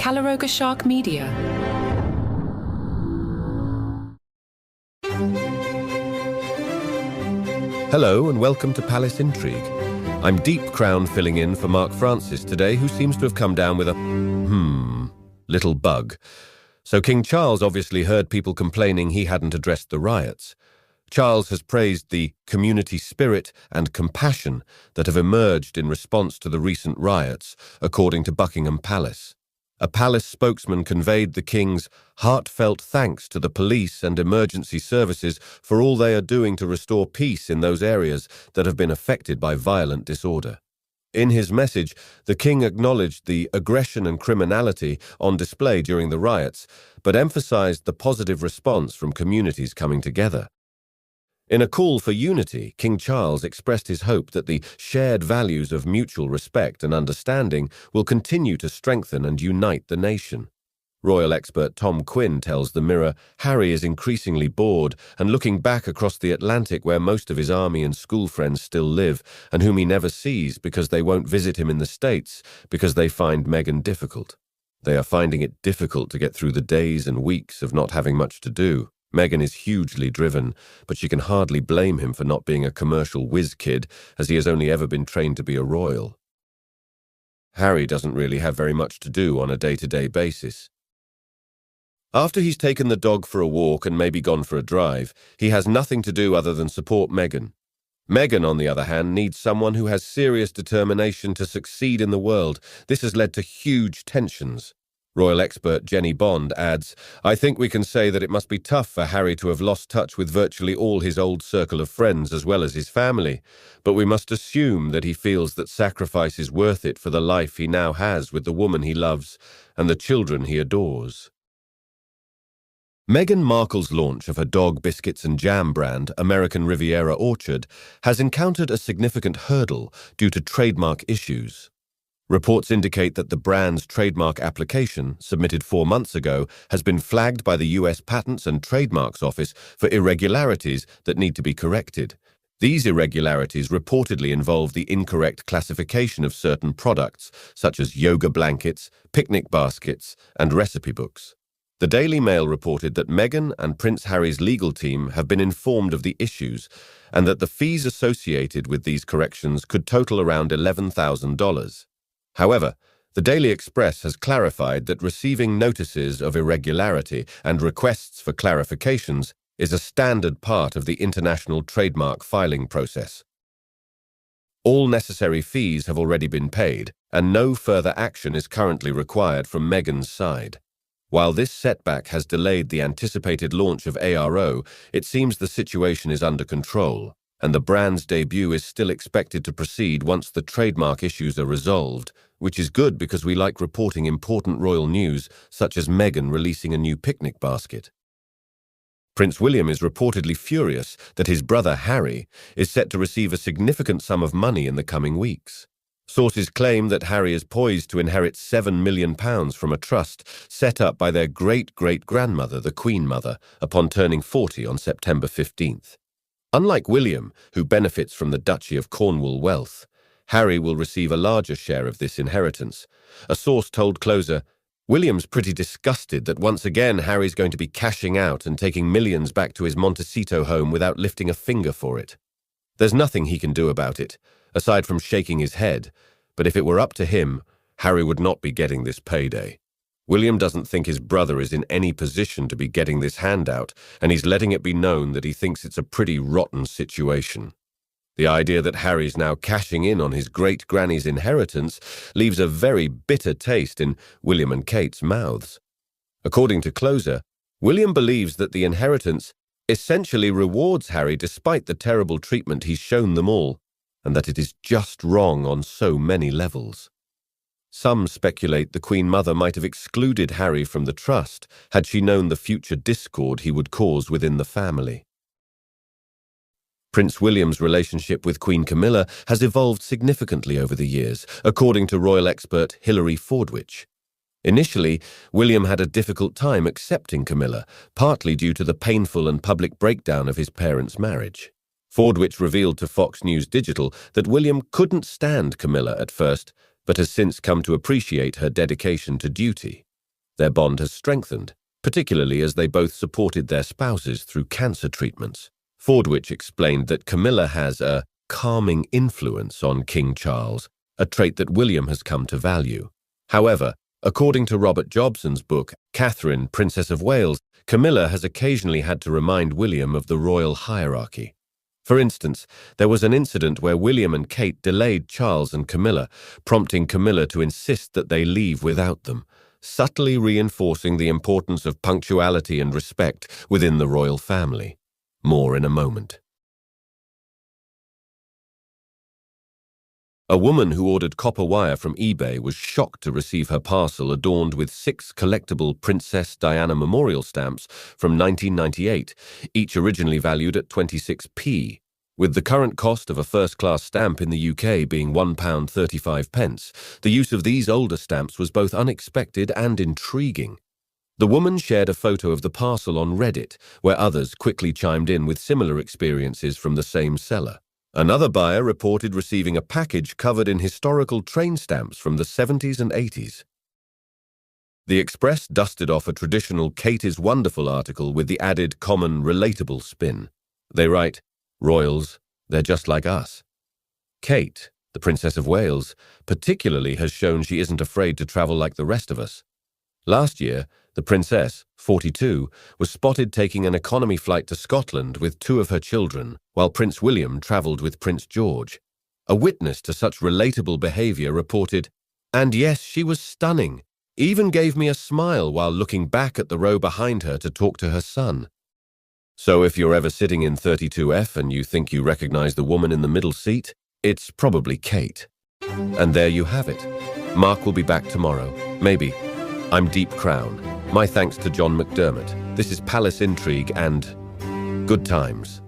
Calaroga Shark Media. Hello and welcome to Palace Intrigue. I'm Deep Crown filling in for Mark Francis today, who seems to have come down with a little bug. So King Charles obviously heard people complaining he hadn't addressed the riots. Charles has praised the community spirit and compassion that have emerged in response to the recent riots, according to Buckingham Palace. A palace spokesman conveyed the king's heartfelt thanks to the police and emergency services for all they are doing to restore peace in those areas that have been affected by violent disorder. In his message, the king acknowledged the aggression and criminality on display during the riots, but emphasized the positive response from communities coming together. In a call for unity, King Charles expressed his hope that the shared values of mutual respect and understanding will continue to strengthen and unite the nation. Royal expert Tom Quinn tells the Mirror Harry is increasingly bored and looking back across the Atlantic where most of his army and school friends still live and whom he never sees because they won't visit him in the States because they find Meghan difficult. They are finding it difficult to get through the days and weeks of not having much to do. Meghan is hugely driven, but she can hardly blame him for not being a commercial whiz kid, as he has only ever been trained to be a royal. Harry doesn't really have very much to do on a day-to-day basis. After he's taken the dog for a walk and maybe gone for a drive, he has nothing to do other than support Meghan. Meghan, on the other hand, needs someone who has serious determination to succeed in the world. This has led to huge tensions. Royal expert Jenny Bond adds, I think we can say that it must be tough for Harry to have lost touch with virtually all his old circle of friends as well as his family, but we must assume that he feels that sacrifice is worth it for the life he now has with the woman he loves and the children he adores. Meghan Markle's launch of her Dog Biscuits and Jam brand, American Riviera Orchard, has encountered a significant hurdle due to trademark issues. Reports indicate that the brand's trademark application, submitted 4 months ago, has been flagged by the US Patents and Trademarks Office for irregularities that need to be corrected. These irregularities reportedly involve the incorrect classification of certain products, such as yoga blankets, picnic baskets, and recipe books. The Daily Mail reported that Meghan and Prince Harry's legal team have been informed of the issues and that the fees associated with these corrections could total around $11,000. However, the Daily Express has clarified that receiving notices of irregularity and requests for clarifications is a standard part of the international trademark filing process. All necessary fees have already been paid, and no further action is currently required from Meghan's side. While this setback has delayed the anticipated launch of ARO, it seems the situation is under control, and the brand's debut is still expected to proceed once the trademark issues are resolved, which is good because we like reporting important royal news, such as Meghan releasing a new picnic basket. Prince William is reportedly furious that his brother Harry is set to receive a significant sum of money in the coming weeks. Sources claim that Harry is poised to inherit £7 million from a trust set up by their great-great-grandmother, the Queen Mother, upon turning 40 on September 15th. Unlike William, who benefits from the Duchy of Cornwall wealth, Harry will receive a larger share of this inheritance. A source told Closer, William's pretty disgusted that once again Harry's going to be cashing out and taking millions back to his Montecito home without lifting a finger for it. There's nothing he can do about it, aside from shaking his head, but if it were up to him, Harry would not be getting this payday. William doesn't think his brother is in any position to be getting this handout, and he's letting it be known that he thinks it's a pretty rotten situation. The idea that Harry's now cashing in on his great-granny's inheritance leaves a very bitter taste in William and Kate's mouths. According to Closer, William believes that the inheritance essentially rewards Harry despite the terrible treatment he's shown them all, and that it is just wrong on so many levels. Some speculate the Queen Mother might have excluded Harry from the trust had she known the future discord he would cause within the family. Prince William's relationship with Queen Camilla has evolved significantly over the years, according to royal expert Hilary Fordwich. Initially, William had a difficult time accepting Camilla, partly due to the painful and public breakdown of his parents' marriage. Fordwich revealed to Fox News Digital that William couldn't stand Camilla at first, but has since come to appreciate her dedication to duty. Their bond has strengthened, particularly as they both supported their spouses through cancer treatments. Fordwich explained that Camilla has a calming influence on King Charles, a trait that William has come to value. However, according to Robert Jobson's book, Catherine, Princess of Wales, Camilla has occasionally had to remind William of the royal hierarchy. For instance, there was an incident where William and Kate delayed Charles and Camilla, prompting Camilla to insist that they leave without them, subtly reinforcing the importance of punctuality and respect within the royal family. More in a moment. A woman who ordered copper wire from eBay was shocked to receive her parcel adorned with 6 collectible Princess Diana memorial stamps from 1998, each originally valued at 26p. With the current cost of a first-class stamp in the UK being £1.35, the use of these older stamps was both unexpected and intriguing. The woman shared a photo of the parcel on Reddit, where others quickly chimed in with similar experiences from the same seller. Another buyer reported receiving a package covered in historical train stamps from the 70s and 80s. The Express dusted off a traditional Kate is Wonderful article with the added common, relatable spin. They write, "Royals, they're just like us." Kate, the Princess of Wales, particularly has shown she isn't afraid to travel like the rest of us. Last year, the Princess, 42, was spotted taking an economy flight to Scotland with 2 of her children, while Prince William travelled with Prince George. A witness to such relatable behaviour reported, "And yes, she was stunning, even gave me a smile while looking back at the row behind her to talk to her son." So if you're ever sitting in 32F and you think you recognise the woman in the middle seat, it's probably Kate. And there you have it. Mark will be back tomorrow. Maybe. I'm Deep Crown. My thanks to John McDermott. This is Palace Intrigue and good times.